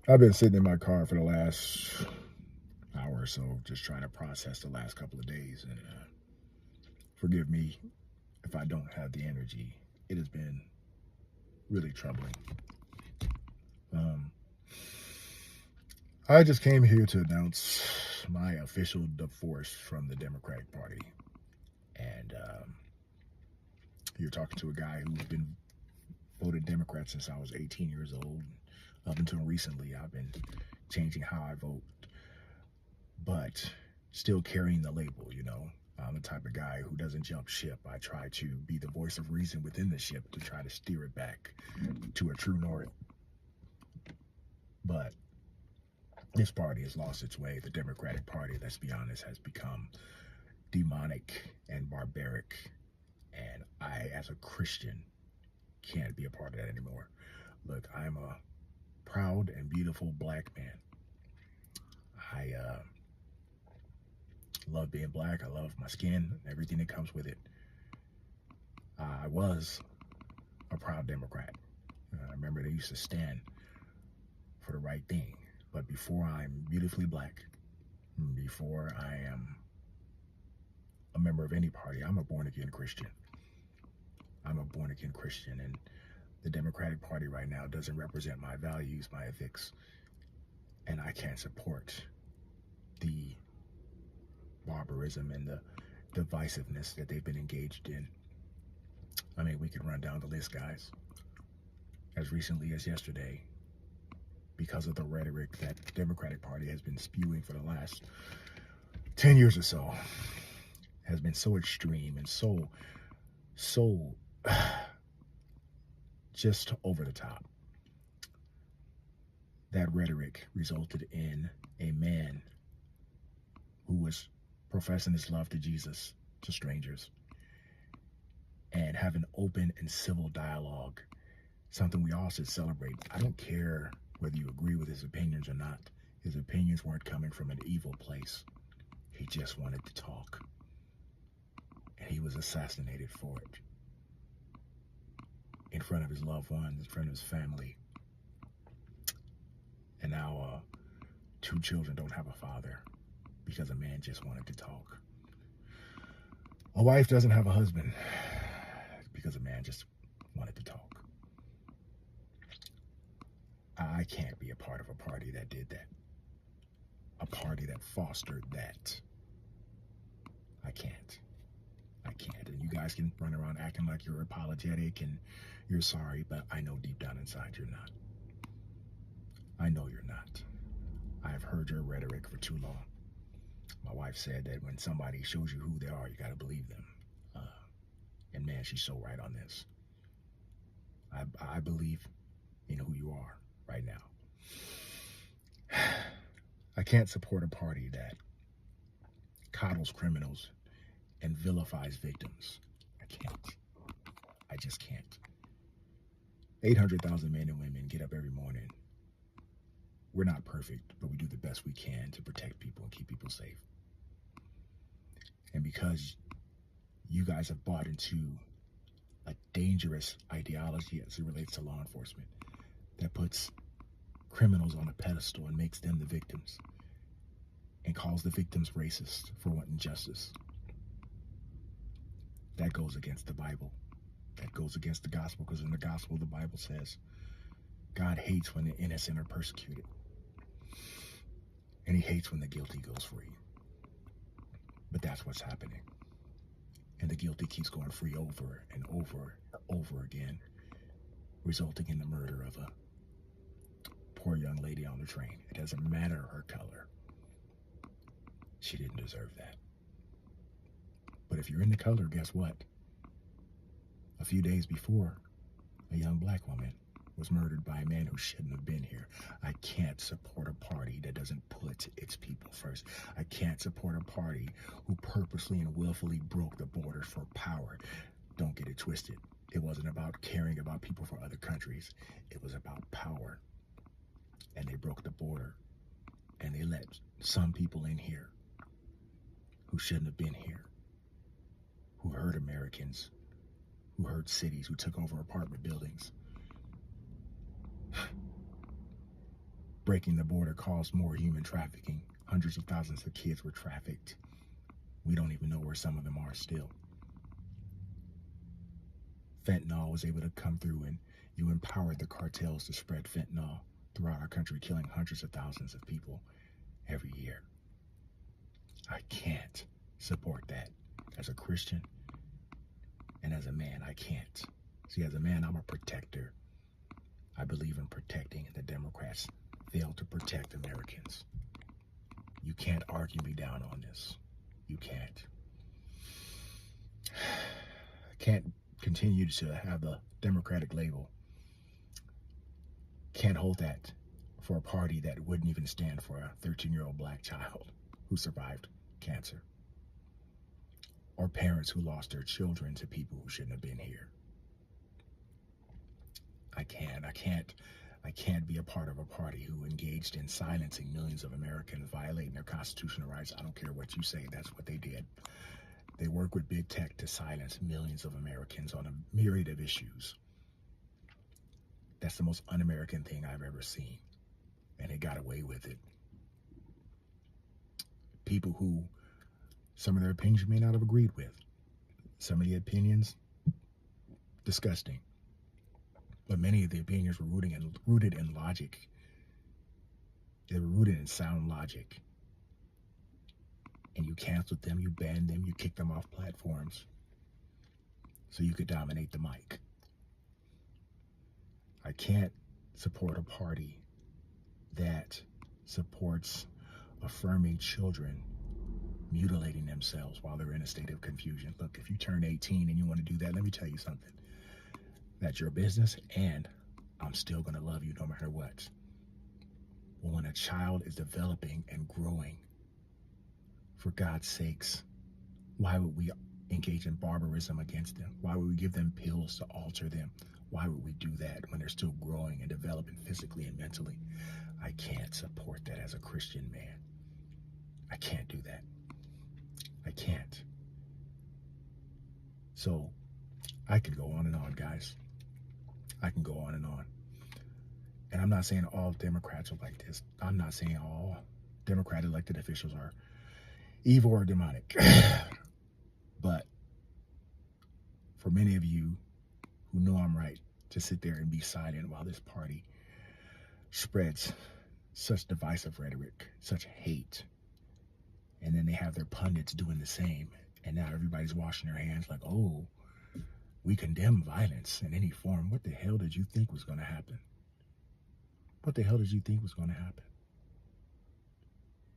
I've been sitting in my car for the last hour or so, just trying to process the last couple of days. And forgive me if I don't have the energy. It has been really troubling. Um, I just came here to announce my official divorce from the Democratic Party. And you're talking to a guy who's been voted Democrat since I was 18 years old. Up until recently, I've been changing how I vote, but still carrying the label, you know. I'm the type of guy who doesn't jump ship. I try to be the voice of reason within the ship to try to steer it back to a true north. But this party has lost its way. The Democratic Party, let's be honest, has become demonic and barbaric. And I, as a Christian, can't be a part of that anymore. Look, I'm a proud and beautiful black man. I love being black. I love my skin, everything that comes with it. I was a proud Democrat. I remember they used to stand for the right thing. But before I'm beautifully black, before I am a member of any party, I'm a born again Christian. I'm a born again Christian, and the Democratic Party right now doesn't represent my values, my ethics, and I can't support the barbarism and the divisiveness that they've been engaged in. I mean, we could run down the list, guys. As recently as yesterday, because of the rhetoric that the Democratic Party has been spewing for the last 10 years or so, has been so extreme and so just over the top. That rhetoric resulted in a man who was professing his love to Jesus to strangers and have an open and civil dialogue, something we all should celebrate. I don't care whether you agree with his opinions or not. His opinions weren't coming from an evil place. He just wanted to talk. And he was assassinated for it. In front of his loved ones, in front of his family. And now 2 children don't have a father because a man just wanted to talk. A wife doesn't have a husband because a man just wanted to talk. I can't be a part of a party that did that. A party that fostered that. I can't. And you guys can run around acting like you're apologetic and you're sorry, but I know deep down inside you're not. I know you're not. I've heard your rhetoric for too long. My wife said that when somebody shows you who they are, you got to believe them. And man, she's so right on this. I believe in who you are right now. I can't support a party that coddles criminals and vilifies victims. I can't. I just can't. 800,000 men and women get up every morning. We're not perfect, but we do the best we can to protect people and keep people safe. And because you guys have bought into a dangerous ideology as it relates to law enforcement that puts criminals on a pedestal and makes them the victims and calls the victims racist for wanting justice, that goes against the Bible. That goes against the gospel, because in the gospel, the Bible says God hates when the innocent are persecuted. And he hates when the guilty goes free. But that's what's happening. And the guilty keeps going free over and over and over again, resulting in the murder of a poor young lady on the train. It doesn't matter her color. She didn't deserve that. But if you're in the color, guess what? A few days before, a young black woman was murdered by a man who shouldn't have been here. I can't support a party that doesn't put its people first. I can't support a party who purposely and willfully broke the borders for power. Don't get it twisted. It wasn't about caring about people from other countries. It was about power. And they broke the border. And they let some people in here who shouldn't have been here, who hurt Americans, who hurt cities, who took over apartment buildings. Breaking the border caused more human trafficking. Hundreds of thousands of kids were trafficked. We don't even know where some of them are still. Fentanyl was able to come through, and you empowered the cartels to spread fentanyl throughout our country, killing hundreds of thousands of people every year. I can't support that as a Christian, and as a man, I can't. See, as a man, I'm a protector. I believe in protecting, and the Democrats fail to protect Americans. You can't argue me down on this. You can't. I can't continue to have the Democratic label. Can't hold that for a party that wouldn't even stand for a 13-year-old black child who survived cancer, or parents who lost their children to people who shouldn't have been here. I can't be a part of a party who engaged in silencing millions of Americans, violating their constitutional rights. I don't care what you say, that's what they did. They work with big tech to silence millions of Americans on a myriad of issues. That's the most un-American thing I've ever seen, and they got away with it. People who, some of their opinions you may not have agreed with. Some of the opinions, disgusting. But many of the opinions were rooted in logic. They were rooted in sound logic. And you canceled them, you banned them, you kicked them off platforms so you could dominate the mic. I can't support a party that supports affirming children mutilating themselves while they're in a state of confusion. Look, if you turn 18 and you want to do that, let me tell you something. That's your business, and I'm still going to love you no matter what. But when a child is developing and growing, for God's sakes, why would we engage in barbarism against them? Why would we give them pills to alter them? Why would we do that when they're still growing and developing physically and mentally? I can't support that as a Christian man. I can't do that. I can't. So I could go on and on, guys. I can go on and on. And I'm not saying all Democrats are like this. I'm not saying all Democrat elected officials are evil or demonic. But for many of you who know I'm right, to sit there and be silent while this party spreads such divisive rhetoric, such hate, and then they have their pundits doing the same, and now everybody's washing their hands like, oh, we condemn violence in any form. What the hell did you think was going to happen? What the hell did you think was going to happen?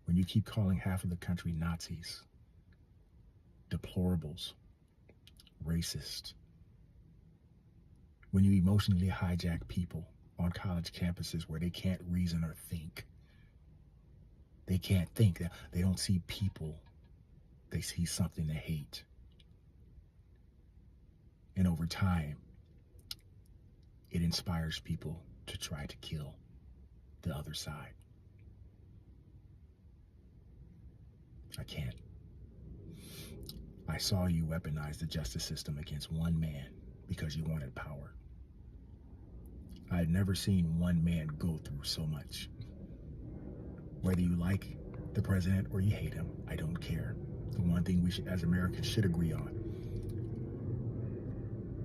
When you keep calling half of the country Nazis, deplorables, racist, when you emotionally hijack people on college campuses where they can't reason or think. They can't think. They don't see people. They see something to hate. And over time, it inspires people to try to kill the other side. I can't. I saw you weaponize the justice system against one man because you wanted power. I've never seen one man go through so much. Whether you like the president or you hate him, I don't care. The one thing we should, as Americans, should agree on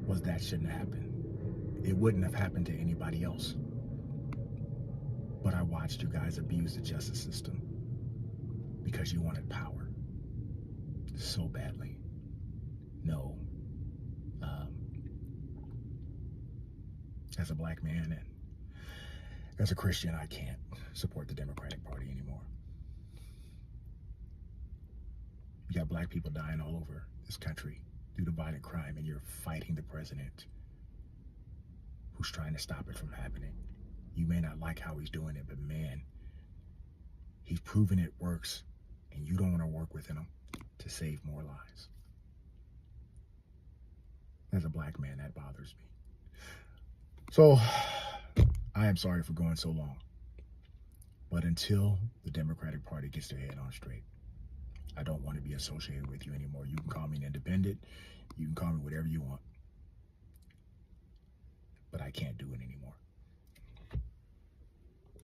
was that shouldn't happen. It wouldn't have happened to anybody else. But I watched you guys abuse the justice system because you wanted power so badly. No. As a black man and as a Christian, I can't support the Democratic Party anymore. You got black people dying all over this country due to violent crime, and you're fighting the president who's trying to stop it from happening. You may not like how he's doing it, but man, he's proven it works, and you don't want to work with him to save more lives. As a black man, that bothers me. So, I am sorry for going so long. But until the Democratic Party gets their head on straight, I don't want to be associated with you anymore. You can call me an independent. You can call me whatever you want. But I can't do it anymore.